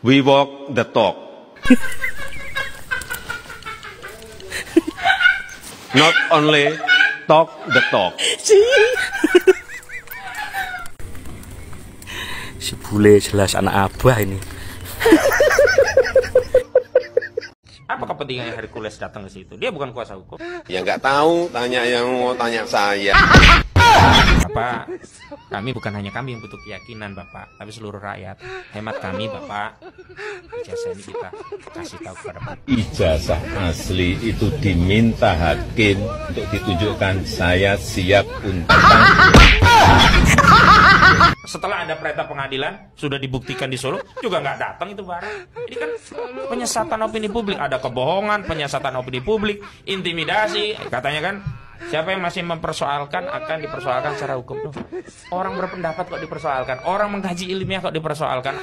We walk the talk. Not only talk the talk. Si bule jelas anak abah ini. Apa kepentingannya Hercules datang ke situ? Dia bukan kuasa hukum. Ya nggak tahu, tanya yang mau tanya saya. Bapak, kami bukan hanya kami yang butuh keyakinan Bapak, tapi seluruh rakyat. Hemat kami Bapak, ijazah ini kita kasih tahu kepada Bapak. Ijazah asli itu diminta hakim untuk ditunjukkan, saya siap untuk Setelah ada perintah pengadilan, sudah dibuktikan di Solo, juga nggak datang itu barang. Ini kan penyesatan opini publik, ada kebohongan, penyesatan opini publik, intimidasi, katanya kan. Siapa yang masih mempersoalkan akan dipersoalkan secara hukum tuh. Orang berpendapat kok dipersoalkan, orang mengkaji ilmiah kok dipersoalkan.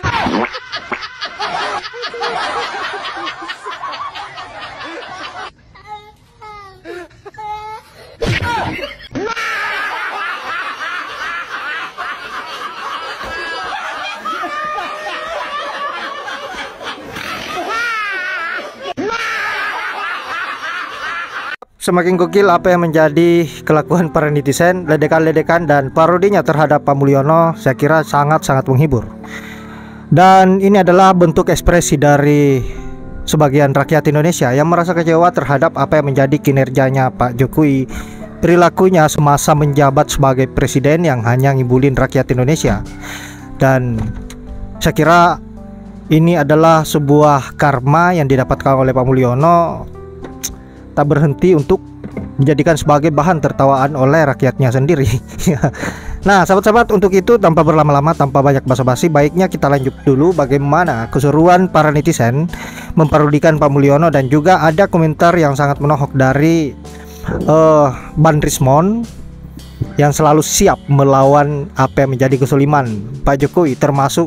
Semakin gokil apa yang menjadi kelakuan para netizen, ledekan-ledekan dan parodinya terhadap Pak Mulyono, saya kira sangat-sangat menghibur. Dan ini adalah bentuk ekspresi dari sebagian rakyat Indonesia yang merasa kecewa terhadap apa yang menjadi kinerjanya Pak Jokowi, perilakunya semasa menjabat sebagai presiden yang hanya ngibulin rakyat Indonesia. Dan saya kira ini adalah sebuah karma yang didapatkan oleh Pak Mulyono, tak berhenti untuk menjadikan sebagai bahan tertawaan oleh rakyatnya sendiri. Nah sahabat-sahabat, untuk itu tanpa berlama-lama, tanpa banyak basa-basi, baiknya kita lanjut dulu bagaimana keseruan para netizen memparodikan Pak Mulyono. Dan juga ada komentar yang sangat menohok dari Ban Rismon yang selalu siap melawan apa yang menjadi kesuliman Pak Jokowi, termasuk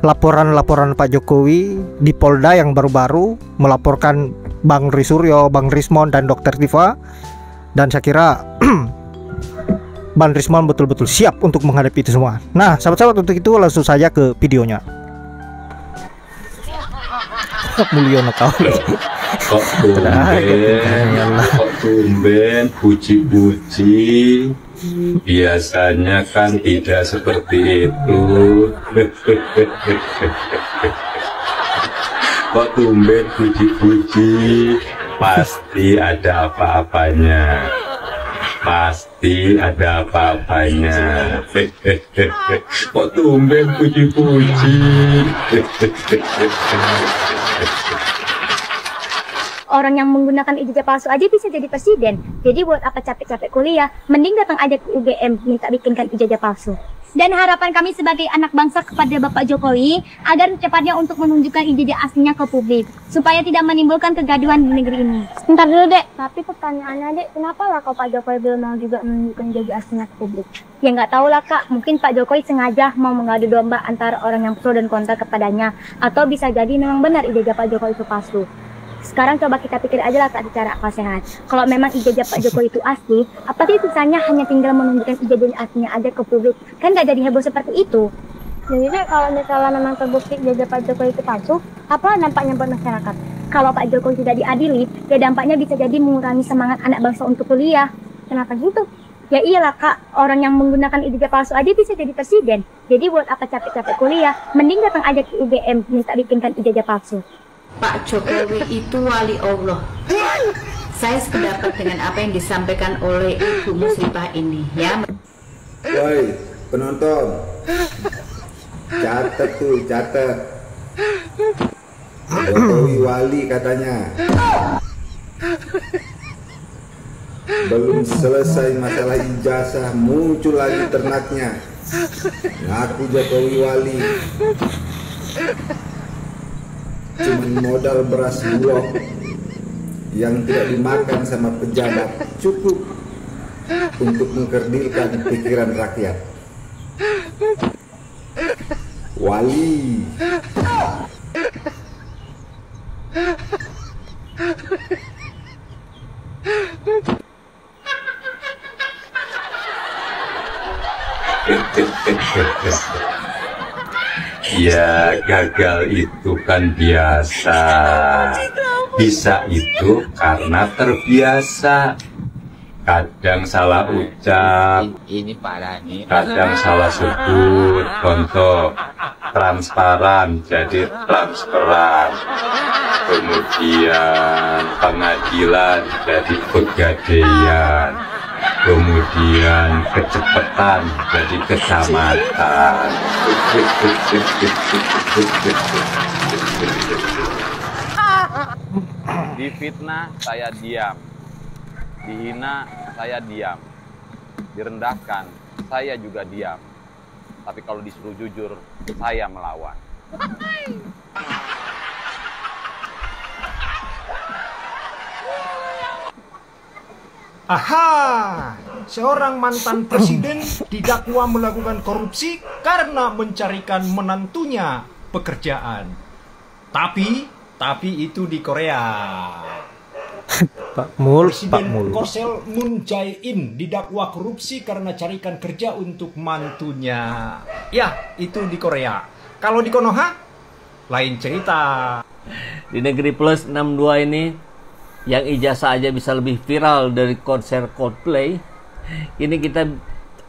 laporan-laporan Pak Jokowi di Polda yang baru-baru melaporkan Bang Risuryo, Bang Rismon, dan Dr. Tifa. Dan saya kira Bang Rismon betul-betul siap untuk menghadapi itu semua. Nah sahabat-sahabat, untuk itu langsung saja ke videonya. Mulyono kau. kok tumben puji-puji, biasanya kan tidak seperti itu. Kok tumben puji-puji, pasti ada apa-apanya. Pasti ada apa-apanya. Kok tumben puji-puji. Orang yang menggunakan ijazah palsu aja bisa jadi presiden. Jadi buat apa capek-capek kuliah, mending datang aja ke UGM minta bikinkan ijazah palsu. Dan harapan kami sebagai anak bangsa kepada Bapak Jokowi agar secepatnya untuk menunjukkan ijazah aslinya ke publik, supaya tidak menimbulkan kegaduhan di negeri ini. Bentar dulu dek, tapi pertanyaannya dek, kenapa lah kalau Pak Jokowi belum mau juga menunjukkan ijazah aslinya ke publik? Ya nggak tahu lah kak, mungkin Pak Jokowi sengaja mau mengadu domba antara orang yang pro dan kontra kepadanya, atau bisa jadi memang benar ijazah Pak Jokowi itu palsu. Sekarang coba kita pikir aja lah kak secara akal sehat. Kalau memang ijazah Pak Jokowi itu asli, apa sih susahnya hanya tinggal menunjukkan ijazah aslinya aja ke publik? Kan gak jadi heboh seperti itu. Jadi deh, kalau misalnya memang terbukti ijazah Pak Jokowi itu palsu, apa dampaknya buat masyarakat? Kalau Pak Jokowi tidak diadili, ya dampaknya bisa jadi mengurangi semangat anak bangsa untuk kuliah. Kenapa gitu? Ya iyalah kak, orang yang menggunakan ijazah palsu aja bisa jadi presiden. Jadi buat apa capek-capek kuliah, mending datang aja ke UGM minta bikinkan ijazah palsu. Pak Jokowi itu wali Allah. Saya sependapat dengan apa yang disampaikan oleh Ibu Musrifah ini, ya. Woi, penonton, catat tuh, catat. Jokowi wali katanya. Belum selesai masalah ijazah, muncul lagi ternaknya. Ngaku Jokowi wali. Cuman modal beras bulog yang tidak dimakan sama pejabat cukup untuk mengkerdilkan pikiran rakyat. Wali. Ya gagal itu kan biasa. Bisa itu karena terbiasa. Kadang salah ucap, kadang salah sebut. Contoh, transparan jadi transparan. Kemudian pengadilan jadi pegadaian. Kemudian kecepatan jadi kecamatan. Difitnah saya diam, dihina saya diam, direndahkan saya juga diam. Tapi kalau disuruh jujur, saya melawan. Aha, seorang mantan presiden didakwa melakukan korupsi karena mencarikan menantunya pekerjaan. Tapi itu di Korea. Presiden Korsel Moon Jae-in didakwa korupsi karena carikan kerja untuk mantunya. Ya, itu di Korea. Kalau di Konoha, lain cerita. Di negeri plus 62 ini, yang ijazah aja bisa lebih viral dari konser Coldplay. Ini kita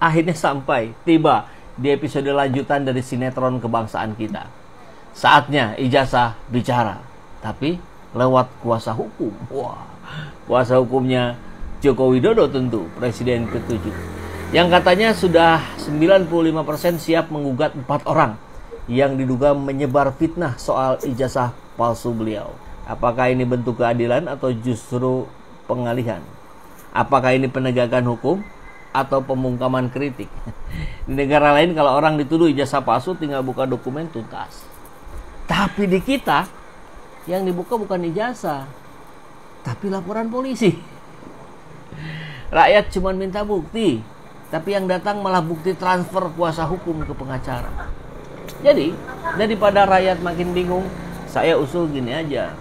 akhirnya tiba di episode lanjutan dari sinetron kebangsaan kita. Saatnya ijazah bicara, tapi lewat kuasa hukum. Wah, kuasa hukumnya Joko Widodo tentu, Presiden ke-7. Yang katanya sudah 95% siap menggugat 4 orang yang diduga menyebar fitnah soal ijazah palsu beliau. Apakah ini bentuk keadilan atau justru pengalihan? Apakah ini penegakan hukum atau pembungkaman kritik? Di negara lain kalau orang dituduh ijazah palsu tinggal buka dokumen tuntas. Tapi di kita yang dibuka bukan ijazah, tapi laporan polisi. Rakyat cuma minta bukti, tapi yang datang malah bukti transfer kuasa hukum ke pengacara. Jadi daripada rakyat makin bingung, saya usul gini aja.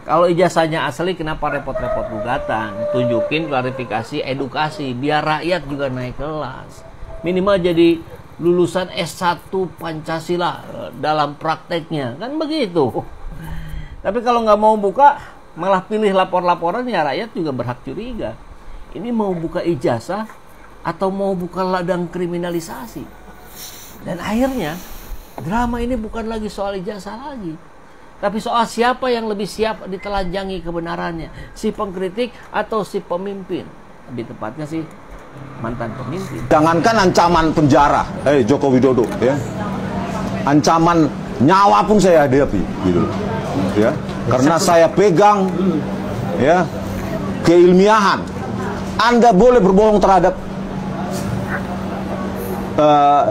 Kalau ijazahnya asli, kenapa repot-repot gugatan? Tunjukin klarifikasi, edukasi, biar rakyat juga naik kelas. Minimal jadi lulusan S1 Pancasila dalam prakteknya, kan begitu. Tapi kalau nggak mau buka, malah pilih lapor-laporan, ya rakyat juga berhak curiga. Ini mau buka ijazah atau mau buka ladang kriminalisasi? Dan akhirnya, drama ini bukan lagi soal ijazah lagi, tapi soal siapa yang lebih siap ditelanjangi kebenarannya, si pengkritik atau si pemimpin. Lebih tepatnya sih mantan pemimpin. Jangankan ancaman penjara, Joko Widodo, ya, ancaman nyawa pun saya hadapi, gitu, ya, karena saya pegang, ya, keilmiahan. Anda boleh berbohong terhadap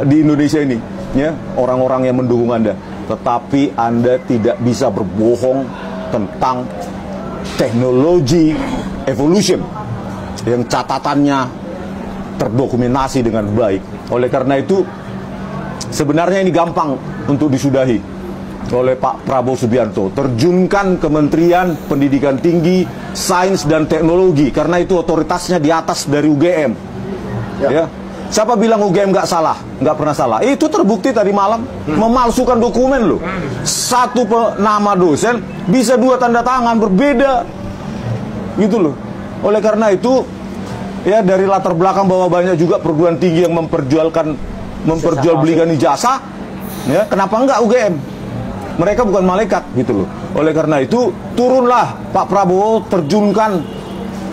di Indonesia ini, ya, orang-orang yang mendukung Anda. Tetapi Anda tidak bisa berbohong tentang teknologi evolution yang catatannya terdokumentasi dengan baik. Oleh karena itu, sebenarnya ini gampang untuk disudahi oleh Pak Prabowo Subianto. Terjunkan Kementerian Pendidikan Tinggi, Sains dan Teknologi, karena itu otoritasnya di atas dari UGM. Ya. Siapa bilang UGM nggak salah? Nggak pernah salah. Itu terbukti tadi malam memalsukan dokumen loh. Satu nama dosen bisa 2 tanda tangan berbeda, gitu loh. Oleh karena itu, ya, dari latar belakang bahwa banyak juga perguruan tinggi yang memperjualbelikan ijazah, ya, kenapa nggak UGM? Mereka bukan malaikat, gitu loh. Oleh karena itu, turunlah Pak Prabowo, terjunkan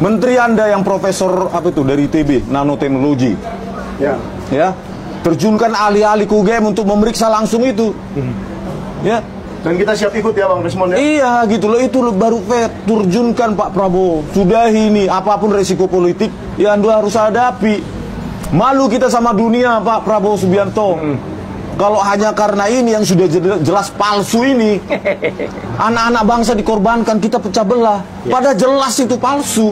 menteri Anda yang profesor dari ITB, nanoteknologi. Ya, terjunkan ahli-ahli UGM untuk memeriksa langsung itu. Ya. Dan kita siap ikut ya Bang Desmond ya? Iya, gitu loh, itu loh, baru turjunkan Pak Prabowo. Sudahi ini, apapun resiko politik ya Anda harus hadapi. Malu kita sama dunia Pak Prabowo Subianto. Kalau hanya karena ini yang sudah jelas palsu ini, anak-anak bangsa dikorbankan, kita pecah belah. Padahal jelas itu palsu.